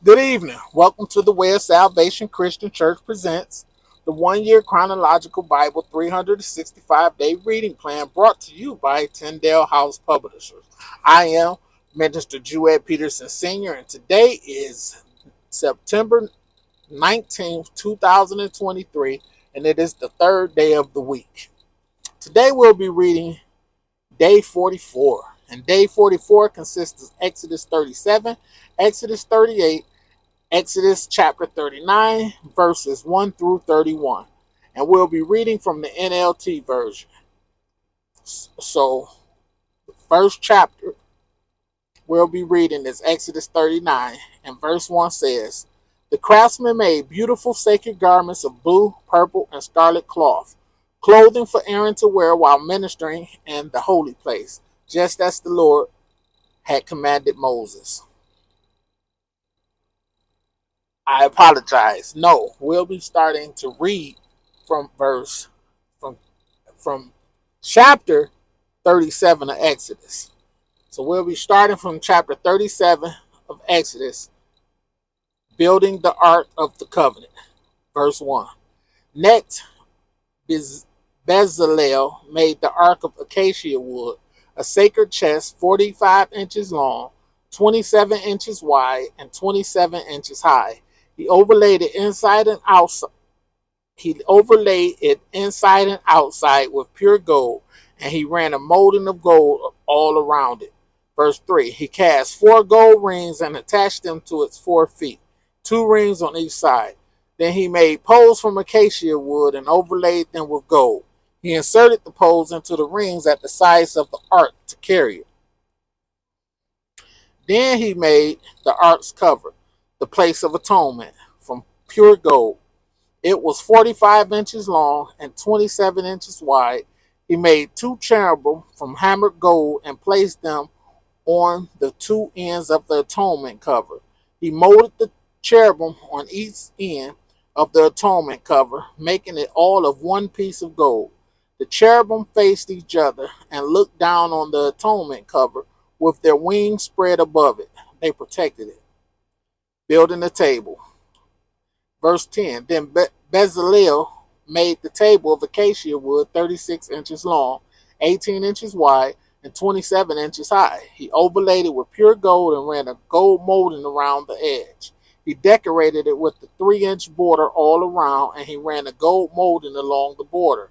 Good evening. Welcome to the Way of Salvation Christian Church presents the 1 year chronological Bible 365-day reading plan brought to you by Tyndale House Publishers. I am Minister Jewett Peterson Sr., and today is September 19th, 2023, and it is the third day of the week. Today we'll be reading day 44, and day 44 consists of Exodus 37, Exodus 38, Exodus chapter 39, verses 1 through 31. And we'll be reading from the NLT version. So, the first chapter we'll be reading is Exodus 39, and verse 1 says, "The craftsmen made beautiful sacred garments of blue, purple, and scarlet cloth, clothing for Aaron to wear while ministering in the holy place, just as the Lord had commanded Moses." I apologize. No, we'll be starting to read from verse from chapter 37 of Exodus. So we'll be starting from chapter 37 of Exodus, building the Ark of the Covenant. Verse 1. Next, Bezalel made the Ark of acacia wood, a sacred chest 45 inches long, 27 inches wide, and 27 inches high. He overlaid it inside and outside. He overlaid it inside and outside with pure gold, and he ran a molding of gold all around it. Verse 3. He cast 4 gold rings and attached them to its 4 feet, 2 rings on each side. Then he made poles from acacia wood and overlaid them with gold. He inserted the poles into the rings at the sides of the ark to carry it. Then he made the ark's cover, the place of atonement, from pure gold. It was 45 inches long and 27 inches wide. He made 2 cherubim from hammered gold and placed them on the 2 ends of the atonement cover. He molded the cherubim on each end of the atonement cover, making it all of one piece of gold. The cherubim faced each other and looked down on the atonement cover with their wings spread above it. They protected it. Building the table. Verse 10. Then Bezalel made the table of acacia wood 36 inches long, 18 inches wide, and 27 inches high. He overlaid it with pure gold and ran a gold molding around the edge. He decorated it with the 3-inch border all around, and he ran a gold molding along the border.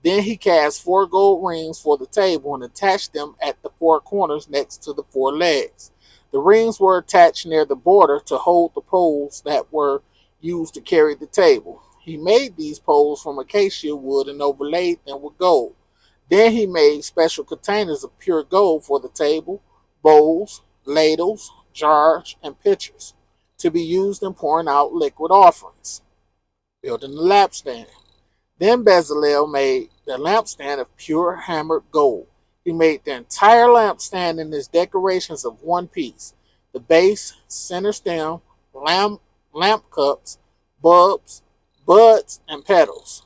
Then he cast 4 gold rings for the table and attached them at the 4 corners next to the 4 legs. The rings were attached near the border to hold the poles that were used to carry the table. He made these poles from acacia wood and overlaid them with gold. Then he made special containers of pure gold for the table, bowls, ladles, jars, and pitchers, to be used in pouring out liquid offerings. Building the lampstand. Then Bezalel made the lampstand of pure hammered gold. He made the entire lampstand in its decorations of one piece: the base, center stem, lamp cups, bulbs, buds, and petals.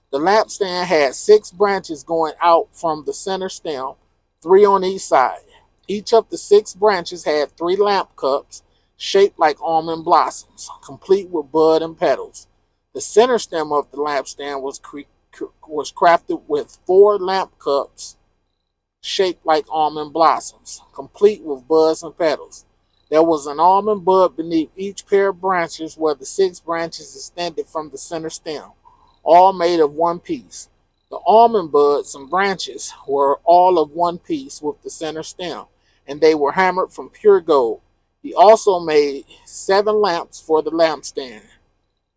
The lampstand had 6 branches going out from the center stem, 3 on each side. Each of the 6 branches had 3 lamp cups shaped like almond blossoms, complete with bud and petals. The center stem of the lampstand was crafted with 4 lamp cups shaped like almond blossoms, complete with buds and petals. There was an almond bud beneath each pair of branches where the 6 branches extended from the center stem, all made of one piece. The almond buds and branches were all of one piece with the center stem, and they were hammered from pure gold. He also made 7 lamps for the lampstand,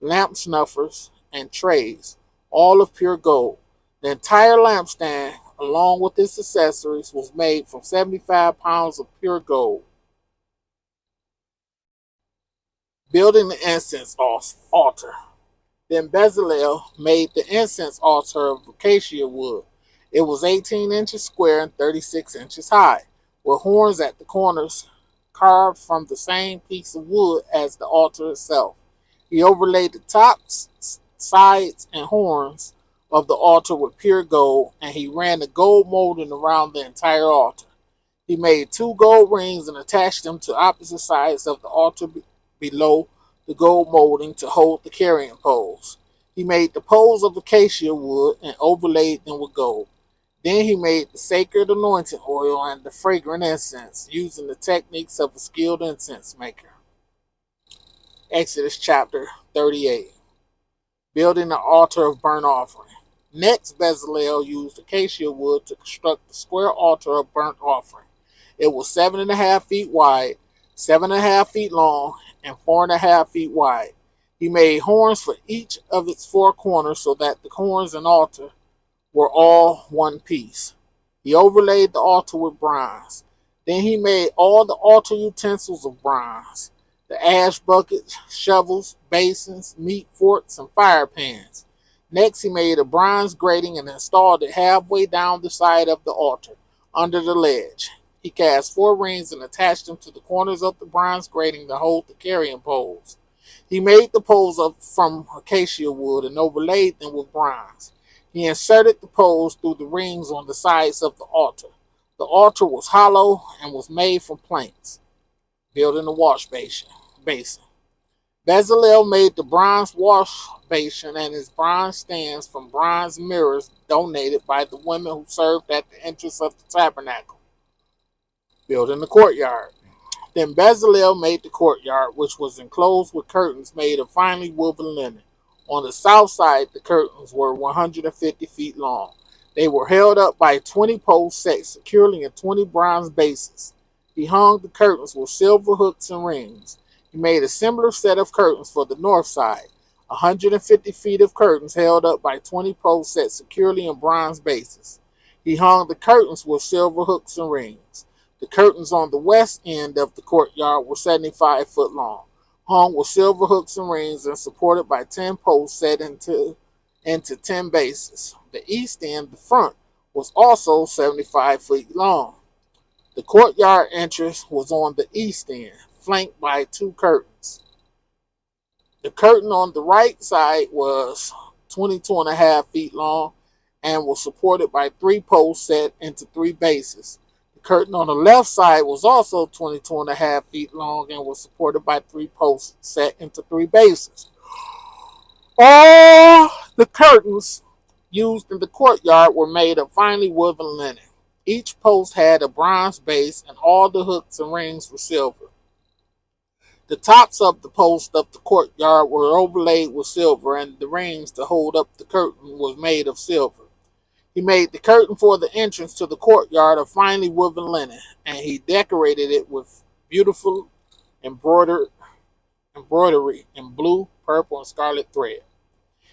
lamp snuffers, and trays, all of pure gold. The entire lampstand, along with its accessories, was made from 75 pounds of pure gold. Building the incense altar. Then Bezalel made the incense altar of acacia wood. It was 18 inches square and 36 inches high, with horns at the corners carved from the same piece of wood as the altar itself. He overlaid the tops, sides, and horns of the altar with pure gold, and he ran the gold molding around the entire altar. He made 2 gold rings and attached them to opposite sides of the altar below the gold molding to hold the carrying poles. He made the poles of acacia wood and overlaid them with gold. Then he made the sacred anointing oil and the fragrant incense, using the techniques of a skilled incense maker. Exodus chapter 38. Building the altar of burnt offering. Next, Bezalel used acacia wood to construct the square altar of burnt offering. It was 7.5 feet wide, 7.5 feet long, and 4.5 feet wide. He made horns for each of its four corners so that the horns and altar were all one piece. He overlaid the altar with bronze. Then he made all the altar utensils of bronze: the ash buckets, shovels, basins, meat forks, and fire pans. Next, he made a bronze grating and installed it halfway down the side of the altar, under the ledge. He cast 4 rings and attached them to the corners of the bronze grating to hold the carrying poles. He made the poles from acacia wood and overlaid them with bronze. He inserted the poles through the rings on the sides of the altar. The altar was hollow and was made from planks. Building the wash basin. Bezalel made the bronze wash basin and its bronze stands from bronze mirrors donated by the women who served at the entrance of the tabernacle. Building the courtyard. Then Bezalel made the courtyard, which was enclosed with curtains made of finely woven linen. On the south side, the curtains were 150 feet long. They were held up by 20 poles set securely in 20 bronze bases. He hung the curtains with silver hooks and rings. He made a similar set of curtains for the north side, 150 feet of curtains held up by 20 poles set securely in bronze bases. He hung the curtains with silver hooks and rings. The curtains on the west end of the courtyard were 75 foot long, hung with silver hooks and rings, and supported by 10 posts set into 10 bases. The east end, the front, was also 75 feet long. The courtyard entrance was on the east end, flanked by 2 curtains. The curtain on the right side was 22.5 feet long and was supported by 3 posts set into 3 bases. The curtain on the left side was also 22.5 feet long and was supported by 3 posts set into 3 bases. All the curtains used in the courtyard were made of finely woven linen. Each post had a bronze base, and all the hooks and rings were silver. The tops of the posts of the courtyard were overlaid with silver, and the rings to hold up the curtain was made of silver. He made the curtain for the entrance to the courtyard of finely woven linen, and he decorated it with beautiful embroidery in blue, purple, and scarlet thread.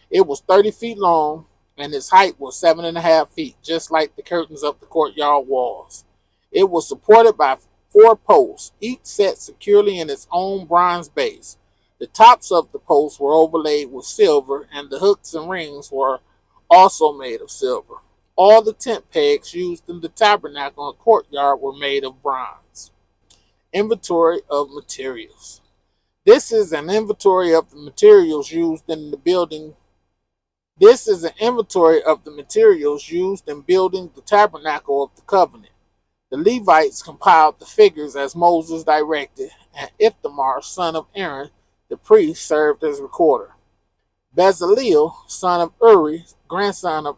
It was 30 feet long, and its height was 7.5 feet, just like the curtains of the courtyard walls. It was supported by 4 posts, each set securely in its own bronze base. The tops of the posts were overlaid with silver, and the hooks and rings were also made of silver. All the tent pegs used in the tabernacle and courtyard were made of bronze. Inventory of materials. This is an inventory of the materials used in building the tabernacle of the covenant. The Levites compiled the figures as Moses directed, and Ithamar, son of Aaron, the priest, served as recorder. Bezalel, son of Uri, grandson of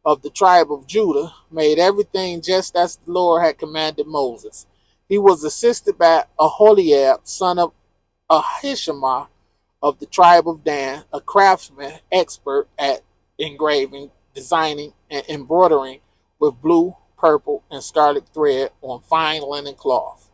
of the tribe of Judah, made everything just as the Lord had commanded Moses. He was assisted by Aholiab, son of Ahishamah, of the tribe of Dan, a craftsman expert at engraving, designing, and embroidering with blue, purple, and scarlet thread on fine linen cloth.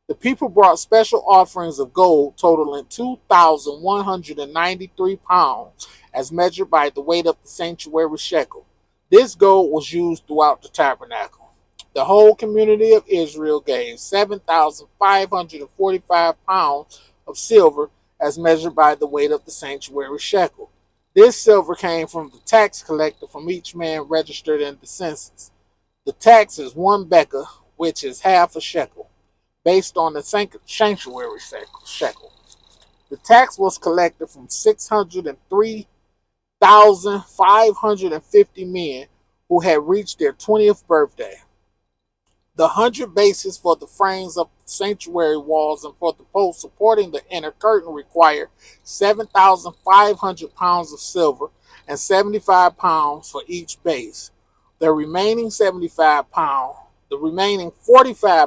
The people brought special offerings of gold totaling 2,193 pounds, as measured by the weight of the sanctuary shekel. This gold was used throughout the tabernacle. The whole community of Israel gave 7,545 pounds of silver, as measured by the weight of the sanctuary shekel. This silver came from the tax collector from each man registered in the census. The tax is 1 bekah, which is half a shekel, based on the sanctuary shekel. The tax was collected from 603,550 men who had reached their 20th birthday. The 100 bases for the frames of the sanctuary walls and for the posts supporting the inner curtain required 7,500 pounds of silver and 75 pounds for each base. The remaining 45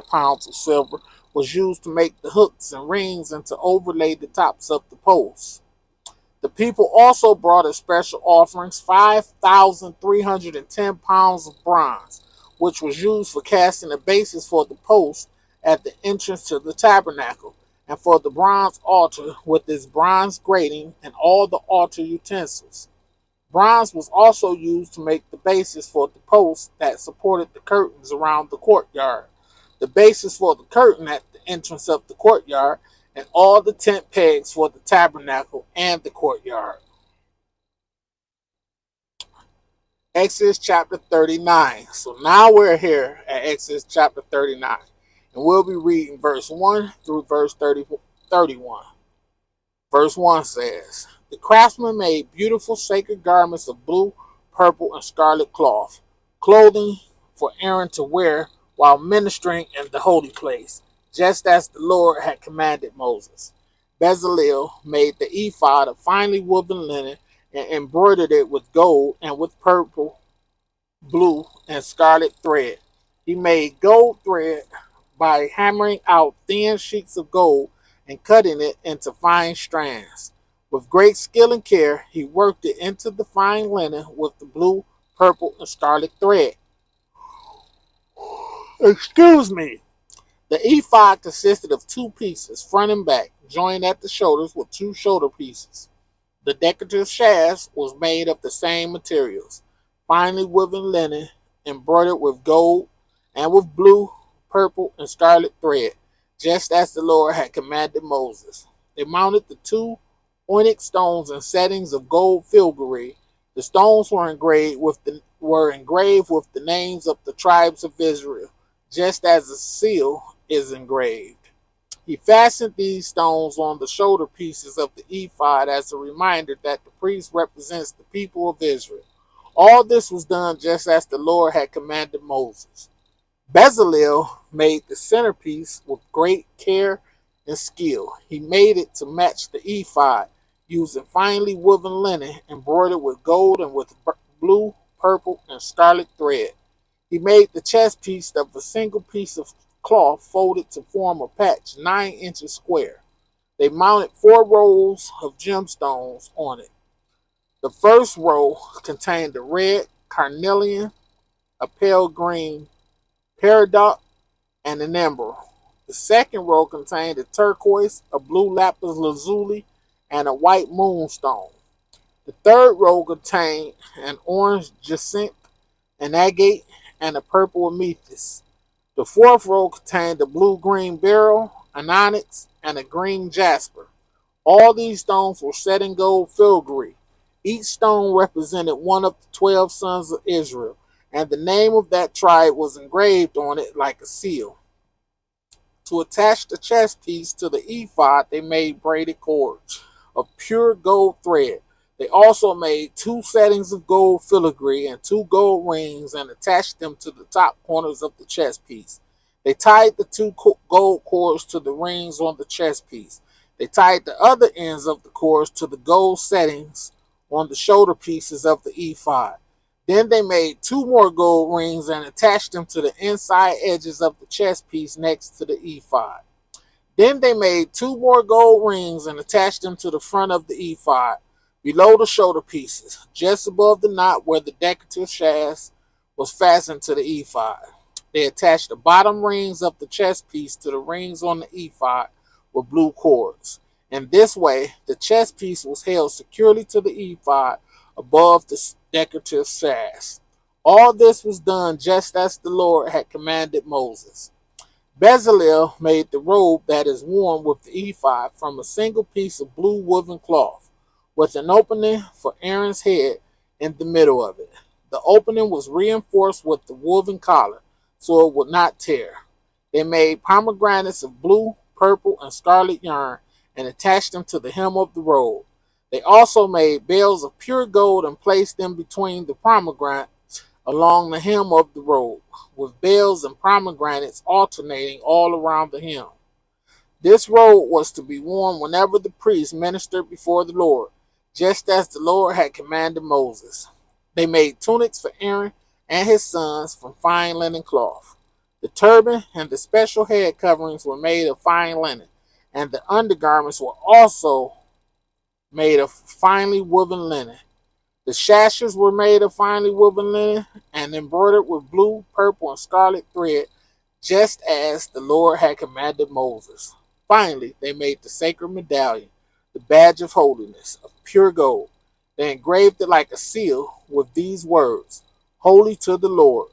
pounds of silver was used to make the hooks and rings and to overlay the tops of the posts. The people also brought as special offerings 5,310 pounds of bronze, which was used for casting the bases for the posts at the entrance to the tabernacle, and for the bronze altar with its bronze grating and all the altar utensils. Bronze was also used to make the bases for the posts that supported the curtains around the courtyard, the bases for the curtain at the entrance of the courtyard, and all the tent pegs for the tabernacle and the courtyard. Exodus chapter 39. So now we're here at Exodus chapter 39. And we'll be reading verse 1 through verse 31. Verse 1 says, "The craftsman made beautiful sacred garments of blue, purple, and scarlet cloth, clothing for Aaron to wear while ministering in the holy place, just as the Lord had commanded Moses. Bezalel made the ephod of finely woven linen and embroidered it with gold and with purple, blue, and scarlet thread. He made gold thread by hammering out thin sheets of gold and cutting it into fine strands. With great skill and care, he worked it into the fine linen with the blue, purple, and scarlet thread." Excuse me. The ephod consisted of two pieces, front and back, joined at the shoulders with two shoulder pieces. The decorative shafts was made of the same materials, finely woven linen, embroidered with gold and with blue, purple, and scarlet thread, just as the Lord had commanded Moses. They mounted the two onyx stones in settings of gold filigree. The stones were engraved with the names of the tribes of Israel, just as a seal is engraved. He fastened these stones on the shoulder pieces of the ephod as a reminder that the priest represents the people of Israel. All this was done just as the Lord had commanded Moses. Bezalel made the centerpiece with great care and skill. He made it to match the ephod, using finely woven linen embroidered with gold and with blue, purple, and scarlet thread. He made the chest piece of a single piece of cloth folded to form a patch 9 inches square. They mounted 4 rows of gemstones on it. The first row contained a red carnelian, a pale green peridot, and an emerald. The second row contained a turquoise, a blue lapis lazuli, and a white moonstone. The third row contained an orange jacinth, an agate, and a purple amethyst. The fourth row contained a blue-green beryl, an onyx, and a green jasper. All these stones were set in gold filigree. Each stone represented one of the 12 sons of Israel, and the name of that tribe was engraved on it like a seal. To attach the chest piece to the ephod, they made braided cords of pure gold thread. They also made 2 settings of gold filigree and 2 gold rings and attached them to the top corners of the chest piece. They tied the 2 gold cords to the rings on the chest piece. They tied the other ends of the cords to the gold settings on the shoulder pieces of the ephod. Then they made 2 more gold rings and attached them to the inside edges of the chest piece next to the ephod. Then they made 2 more gold rings and attached them to the front of the ephod, below the shoulder pieces, just above the knot where the decorative shafts was fastened to the ephod. They attached the bottom rings of the chest piece to the rings on the ephod with blue cords. In this way, the chest piece was held securely to the ephod above the decorative shafts. All this was done just as the Lord had commanded Moses. Bezalel made the robe that is worn with the ephod from a single piece of blue woven cloth, with an opening for Aaron's head in the middle of it. The opening was reinforced with the woven collar, so it would not tear. They made pomegranates of blue, purple, and scarlet yarn and attached them to the hem of the robe. They also made bells of pure gold and placed them between the pomegranates along the hem of the robe, with bells and pomegranates alternating all around the hem. This robe was to be worn whenever the priest ministered before the Lord, just as the Lord had commanded Moses. They made tunics for Aaron and his sons from fine linen cloth. The turban and the special head coverings were made of fine linen, and the undergarments were also made of finely woven linen. The sashes were made of finely woven linen and embroidered with blue, purple, and scarlet thread, just as the Lord had commanded Moses. Finally, they made the sacred medallion, the badge of holiness, of pure gold. They engraved it like a seal with these words, Holy to the Lord.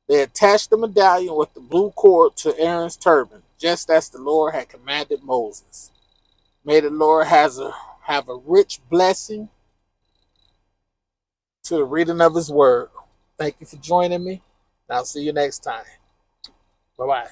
They attached the medallion with the blue cord to Aaron's turban, just as the Lord had commanded Moses. May the Lord have a rich blessing to the reading of his word. Thank you for joining me. I'll see you next time. Bye-bye.